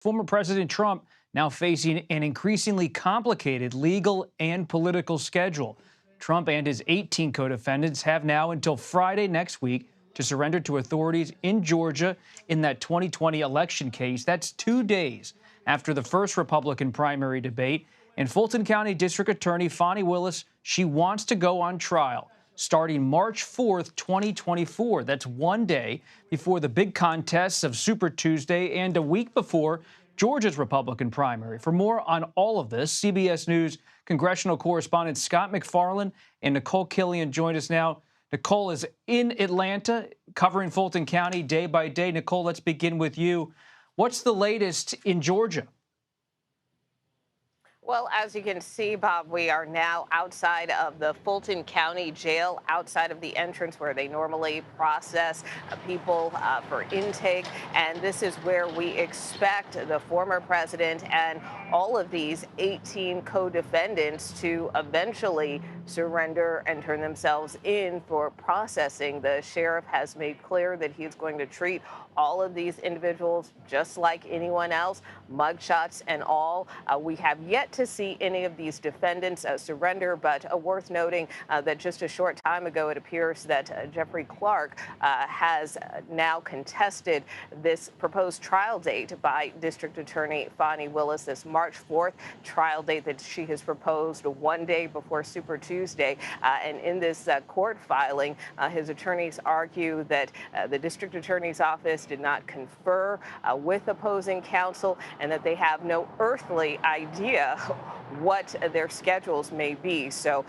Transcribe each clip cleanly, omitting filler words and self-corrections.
Former President Trump now facing an increasingly complicated legal and political schedule. Trump and his 18 co-defendants have now until Friday next week to surrender to authorities in Georgia in that 2020 election case. That's 2 days after the first Republican primary debate. And Fulton County District Attorney Fani Willis, she wants to go on trial starting March 4th, 2024. That's 1 day before the big contests of Super Tuesday and a week before Georgia's Republican primary. For more on all of this, CBS News congressional correspondents Scott MacFarlane and Nikole Killion join us now. Nikole is in Atlanta covering Fulton County day by day. Nikole, let's begin with you. What's the latest in Georgia? Well, as you can see, Bob, we are now outside of the Fulton County Jail, outside of the entrance where they normally process people for intake. And this is where we expect the former president and all of these 18 co-defendants to eventually surrender and turn themselves in for processing. The sheriff has made clear that he's going to treat all of these individuals just like anyone else, mugshots and all. We have yet to see any of these defendants surrender, but worth noting that just a short time ago, it appears that Jeffrey Clark has now contested this proposed trial date by District Attorney Fani Willis, this March 4th trial date that she has proposed 1 day before Super Tuesday. And in this court filing, his attorneys argue that the district attorney's office did not confer with opposing counsel and that they have no earthly idea what their schedules may be. So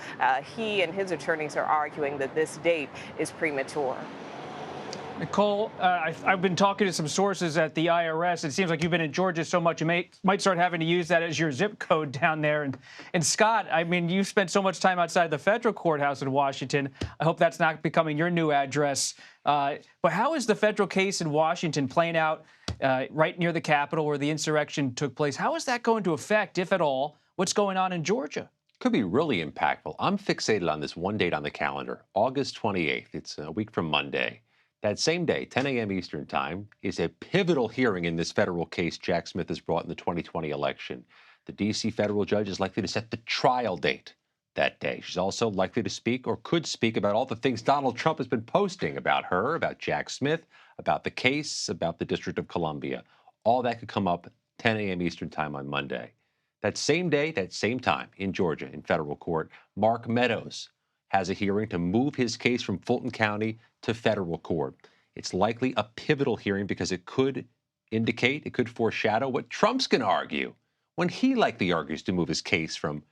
he and his attorneys are arguing that this date is premature. Nikole, I've been talking to some sources at the IRS. It seems like you've been in Georgia so much, you might start having to use that as your zip code down there. And Scott, I mean, you've spent so much time outside the federal courthouse in Washington. I hope that's not becoming your new address. But how is the federal case in Washington playing out right near the Capitol where the insurrection took place? How is that going to affect, if at all, what's going on in Georgia? Could be really impactful. I'm fixated on this one date on the calendar, August 28th. It's a week from Monday. That same day, 10 a.m. Eastern Time, is a pivotal hearing in this federal case Jack Smith has brought in the 2020 election. The D.C. federal judge is likely to set the trial date that day. She's also likely to speak or could speak about all the things Donald Trump has been posting about her, about Jack Smith, about the case, about the District of Columbia. All that could come up 10 a.m. Eastern Time on Monday. That same day, that same time in Georgia, in federal court, Mark Meadows has a hearing to move his case from Fulton County to federal court. It's likely a pivotal hearing because it could indicate, it could foreshadow what Trump's going to argue when he likely argues to move his case from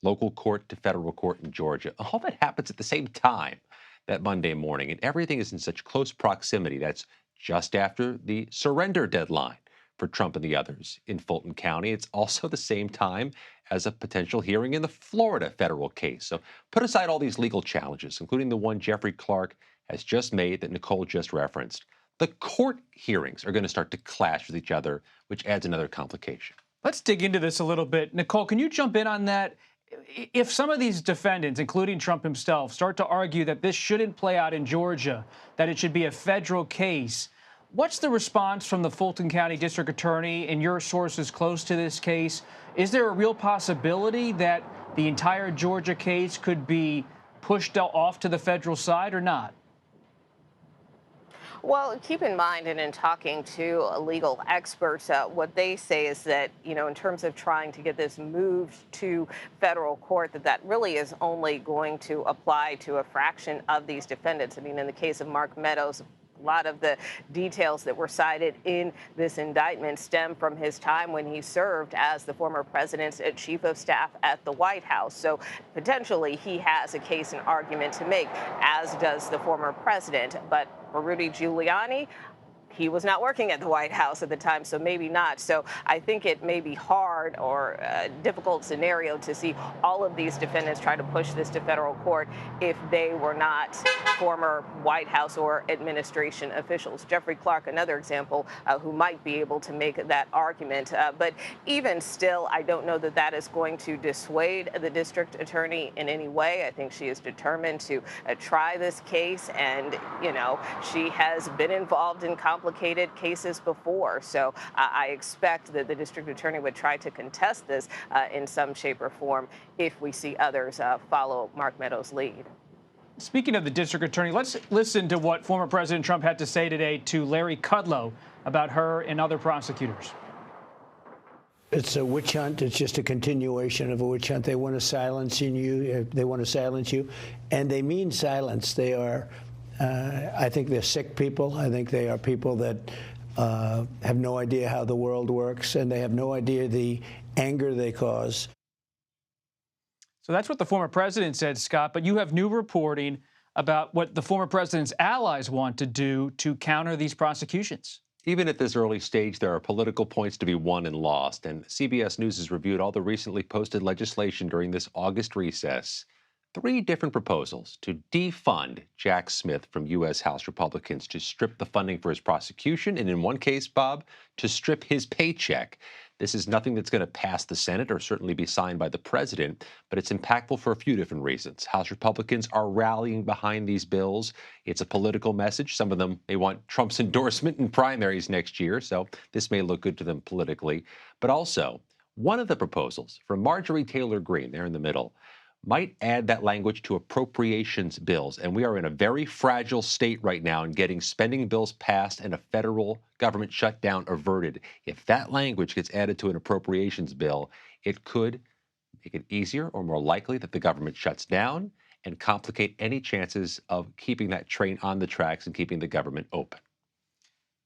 local court to federal court in Georgia. All that happens at the same time that Monday morning, and everything is in such close proximity. That's just after the surrender deadline for Trump and the others in Fulton County. It's also the same time as a potential hearing in the Florida federal case. So put aside all these legal challenges, including the one Jeffrey Clark has just made that Nikole just referenced. The court hearings are going to start to clash with each other, which adds another complication. Let's dig into this a little bit. Nikole, can you jump in on that? If some of these defendants, including Trump himself, start to argue that this shouldn't play out in Georgia, that it should be a federal case, what's the response from the Fulton County District Attorney and your sources close to this case? Is there a real possibility that the entire Georgia case could be pushed off to the federal side or not? Well, keep in mind, and in talking to legal experts, what they say is that, you know, in terms of trying to get this moved to federal court, that really is only going to apply to a fraction of these defendants. I mean, in the case of Mark Meadows, a lot of the details that were cited in this indictment stem from his time when he served as the former president's chief of staff at the White House. So potentially he has a case and argument to make, as does the former president. But for Rudy Giuliani, he was not working at the White House at the time, so maybe not. So I think it may be hard or a difficult scenario to see all of these defendants try to push this to federal court if they were not former White House or administration officials. Jeffrey Clark, another example, who might be able to make that argument. But even still, I don't know that that is going to dissuade the district attorney in any way. I think she is determined to try this case. And, you know, she has been involved in complicated complicated cases before. So I expect that the district attorney would try to contest this in some shape or form if we see others follow Mark Meadows' lead. Speaking of the district attorney, let's listen to what former President Trump had to say today to Larry Kudlow about her and other prosecutors. It's a witch hunt. It's just a continuation of a witch hunt. They want to silence you. They want to silence you, and they mean silence. They are, I think they're sick people. I think they are people that have no idea how the world works, and they have no idea the anger they cause. So that's what the former president said, Scott, but you have new reporting about what the former president's allies want to do to counter these prosecutions. Even at this early stage, there are political points to be won and lost, and CBS News has reviewed all the recently posted legislation during this August recess. 3 different proposals to defund Jack Smith from U.S. House Republicans, to strip the funding for his prosecution, and in one case, Bob, to strip his paycheck. This is nothing that's going to pass the Senate or certainly be signed by the president, but it's impactful for a few different reasons. House Republicans are rallying behind these bills. It's a political message. Some of them may want Trump's endorsement in primaries next year, so this may look good to them politically. But also, one of the proposals from Marjorie Taylor Greene, there in the middle, might add that language to appropriations bills. And we are in a very fragile state right now in getting spending bills passed and a federal government shutdown averted. If that language gets added to an appropriations bill, it could make it easier or more likely that the government shuts down and complicate any chances of keeping that train on the tracks and keeping the government open.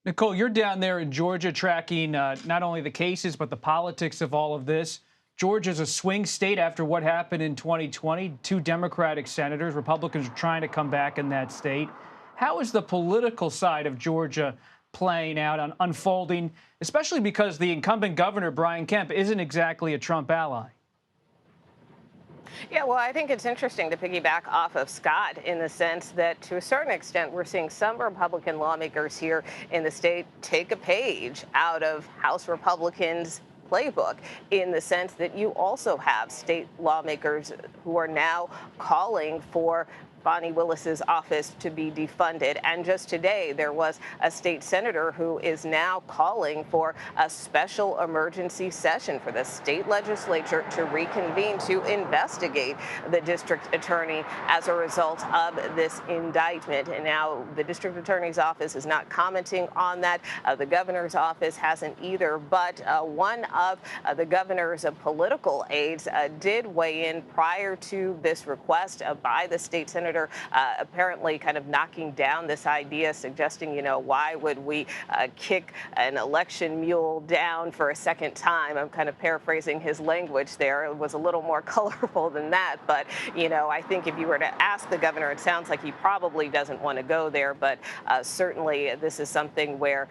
Nikole, you're down there in Georgia tracking not only the cases, but the politics of all of this. Georgia's a swing state after what happened in 2020. 2 Democratic senators. Republicans are trying to come back in that state. How is the political side of Georgia playing out, on unfolding, especially because the incumbent governor, Brian Kemp, isn't exactly a Trump ally? Yeah, well, I think it's interesting to piggyback off of Scott in the sense that, to a certain extent, we're seeing some Republican lawmakers here in the state take a page out of House Republicans' playbook, in the sense that you also have state lawmakers who are now calling for Fani Willis's office to be defunded. And just today, there was a state senator who is now calling for a special emergency session for the state legislature to reconvene to investigate the district attorney as a result of this indictment. And now the district attorney's office is not commenting on that. The governor's office hasn't either. But one of the governor's political aides did weigh in prior to this request by the state senator, apparently kind of knocking down this idea, suggesting, why would we kick an election mule down for a second time? I'm kind of paraphrasing his language there. It was a little more colorful than that. But, I think if you were to ask the governor, it sounds like he probably doesn't want to go there. But certainly this is something where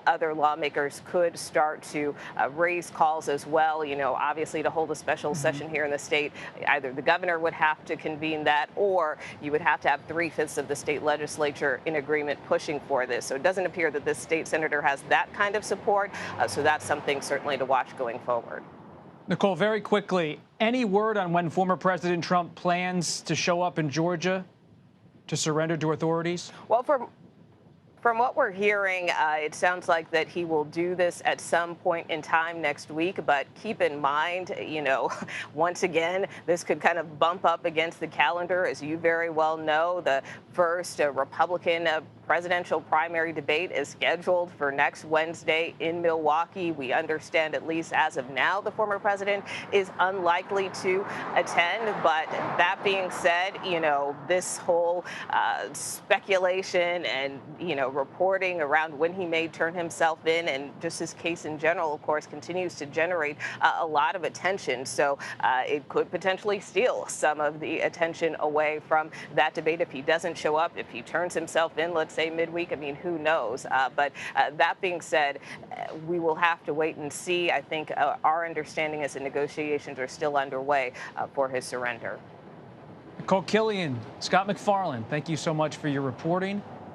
other lawmakers could start to raise calls as well. Obviously, to hold a special session here in the state, either the governor would have to convene that, or you would have to have 3/5 of the state legislature in agreement pushing for this. So it doesn't appear that this state senator has that kind of support. So that's something certainly to watch going forward. Nikole, very quickly, any word on when former President Trump plans to show up in Georgia to surrender to authorities? Well, from what we're hearing, it sounds like that he will do this at some point in time next week. But keep in mind, once again, this could kind of bump up against the calendar. As you very well know, the first Republican presidential primary debate is scheduled for next Wednesday in Milwaukee. We understand, at least as of now, the former president is unlikely to attend. But that being said, this whole speculation and, reporting around when he may turn himself in, and just his case in general, of course, continues to generate a lot of attention. So it could potentially steal some of the attention away from that debate if he doesn't show up, if he turns himself in, let's say midweek. I mean, who knows? But that being said, we will have to wait and see. I think our understanding is the negotiations are still underway for his surrender. Killion, Scott MacFarlane, thank you so much for your reporting.